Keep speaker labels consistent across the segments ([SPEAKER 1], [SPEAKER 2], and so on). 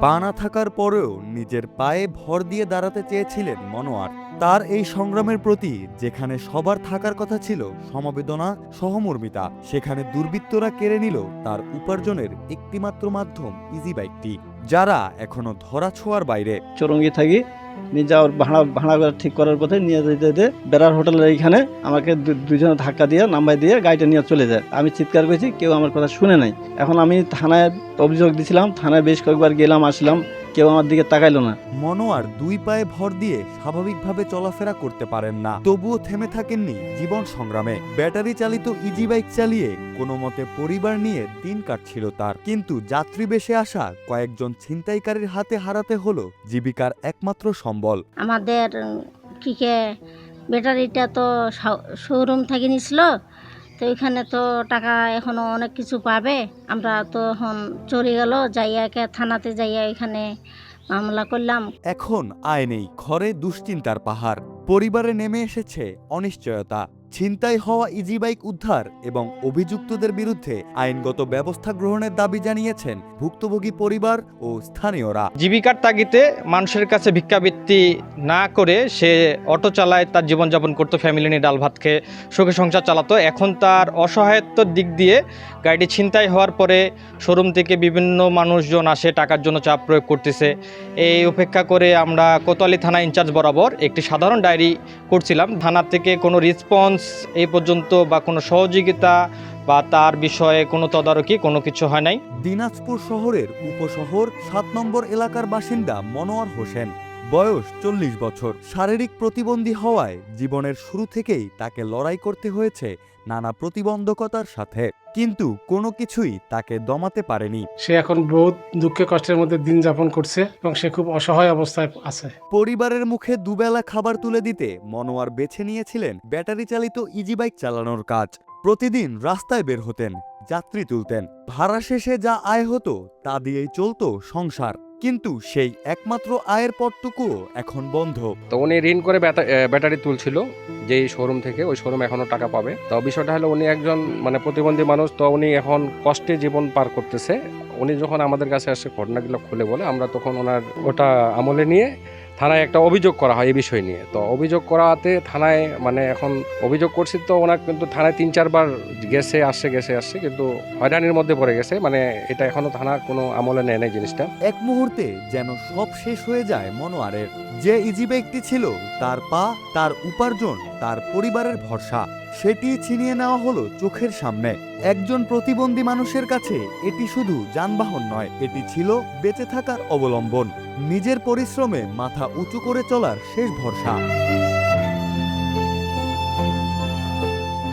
[SPEAKER 1] পা না থাকার পরেও নিজের পায়ে ভর দিয়ে দাঁড়াতে চেয়েছিলেন মনোয়ার। তার এই সংগ্রামের প্রতি যেখানে সবার থাকার কথা ছিল সমবেদনা, সহমর্মিতা, সেখানে দুর্বৃত্তরা কেড়ে নিল তার উপার্জনের একটিমাত্র মাধ্যম ইজি বাইকটি, যারা এখনো ধরাছোঁয়ার বাইরে।
[SPEAKER 2] চৌরঙ্গি থাকি নিজে ভাড়া ঠিক করার পথে নিয়ে যেতে বেড়ার হোটেলের এইখানে আমাকে দুজনে ধাক্কা দিয়ে নাম্বাই দিয়ে গাড়িটা নিয়ে চলে যায়। আমি চিৎকার করেছি, কেউ আমার কথা শুনে নাই। এখন আমি থানায় অভিযোগ দিয়েছিলাম, থানায় বেশ কয়েকবার গেলাম আসলাম, কেউ আমার দিকে তাকাইলো না।
[SPEAKER 1] মনোয়ার দুই পায়ে ভর দিয়ে স্বাভাবিকভাবে চলাফেরা করতে পারেন না, তবুও থেমে থাকেননি জীবন সংগ্রামে। ব্যাটারি চালিত ইজি বাইক চালিয়ে কোনো মতে পরিবার নিয়ে দিন কাটছিল তার। কিন্তু যাত্রী বেশে আসা কয়েকজন ছিনতাইকারীর হাতে হারাতে হলো জীবিকার একমাত্র সম্বল।
[SPEAKER 3] আমাদের কিকে ব্যাটারিটা তো শোরুম থেকে নিছিল, তো এখানে তো টাকা এখনো অনেক কিছু পাবে। আমরা তো এখন চলে গেল, যাইয়াকে থানাতে যাইয়া এখানে মামলা করলাম।
[SPEAKER 1] এখন আয় নেই, ঘরে দুশ্চিন্তার পাহাড়। পরিবারে নেমে এসেছে অনিশ্চয়তা। ছিনতাই হওয়া ইজি বাইক উদ্ধার এবং অভিযুক্তদের বিরুদ্ধে আইনগত ব্যবস্থা গ্রহণের দাবি জানিয়েছেন ভুক্তভোগী পরিবার ও স্থানীয়রা।
[SPEAKER 4] জীবিকার তাগিদে মানুষের কাছে ভিক্ষাবৃত্তি না করে সে অটো চালায়, তার জীবনযাপন করতো, ফ্যামিলি নিয়ে ডাল ভাত খেয়ে সুখে সংসার চালাতো। এখন তার অসহায়ত্বর দিক দিয়ে গাড়িটি ছিনতাই হওয়ার পরে শোরুম থেকে বিভিন্ন মানুষজন আসে, টাকার জন্য চাপ প্রয়োগ করতেছে। এই উপেক্ষা করে আমরা কোতোয়ালি থানা ইনচার্জ বরাবর একটি সাধারণ ডায়েরি করছিলাম। থানা থেকে কোনো রেসপন্স এই পর্যন্ত বা কোনো সহযোগিতা বা তার বিষয়ে কোনো তদারকি কোনো কিছু হয় নাই।
[SPEAKER 1] দিনাজপুর শহরের উপশহর ৭ নম্বর এলাকার বাসিন্দা মনোয়ার হোসেন, বয়স ৪০ বছর। শারীরিক প্রতিবন্ধী হওয়ায় জীবনের শুরু থেকেই তাকে লড়াই করতে হয়েছে নানা প্রতিবন্ধকতার সাথে, কিন্তু কোনো কিছুই তাকে দমাতে পারেনি।
[SPEAKER 5] সে এখন বহুত দুঃখে কষ্টের মধ্যে দিন যাপন করছে এবং সে খুব অসহায় অবস্থায় আছে।
[SPEAKER 1] পরিবারের মুখে দুবেলা খাবার তুলে দিতে মনোয়ার বেছে নিয়েছিলেন ব্যাটারি চালিত ইজি বাইক চালানোর কাজ। প্রতিদিন রাস্তায় বের হতেন, যাত্রী তুলতেন। ভাড়া শেষে যা আয় হতো তা দিয়েই চলতো সংসার, কিন্তু সেই একমাত্র আয়ের পথটুকুও এখন বন্ধ।
[SPEAKER 6] তো উনি ঋণ করে ব্যাটারি তুলছিল যেই শোরুম থেকে, ওই শোরুম এখনো টাকা পাবে। তো বিষয়টা হলো উনি একজন প্রতিবন্ধী মানুষ, তো উনি এখন কষ্টে জীবন পার করতেছে। উনি যখন আমাদের কাছে আসে ঘটনাগুলো খুলে বলে, আমরা তখন ওনার ওটা আমলে নিয়ে থানায় একটা অভিযোগ করা হয় এই বিষয় নিয়ে। তো অভিযোগ করাতে থানায় এখন অভিযোগ করছি, তো ওনার কিন্তু থানায় ৩-৪ বার গেছে আসছে, কিন্তু হয়রানির মধ্যে পড়ে গেছে। এটা এখনো থানা কোনো আমলে নেয় নাই জিনিসটা।
[SPEAKER 1] এক মুহূর্তে যেন সব শেষ হয়ে যায় মনোয়ারের। যে ইজি বাইকটি ছিল তার পা, তার উপার্জন, তার পরিবারের ভরসা, সেটি ছিনিয়ে নেওয়া হলো চোখের সামনে। একজন প্রতিবন্ধী মানুষের কাছে এটি শুধু যানবাহন নয়, এটি ছিল বেঁচে থাকার অবলম্বন, নিজের পরিশ্রমে মাথা উঁচু করে চলার শেষ ভরসা।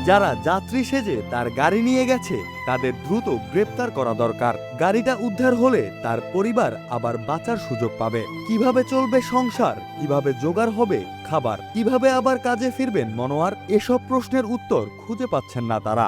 [SPEAKER 1] যারা যাত্রী সেজে তার গাড়ি নিয়ে গেছে তাদের দ্রুত গ্রেপ্তার করা দরকার। গাড়িটা উদ্ধার হলে তার পরিবার আবার বাঁচার সুযোগ পাবে। কিভাবে চলবে সংসার, কিভাবে জোগাড় হবে খাবার, কিভাবে আবার কাজে ফিরবেন মনোয়ার, এসব প্রশ্নের উত্তর খুঁজে পাচ্ছেন না তারা।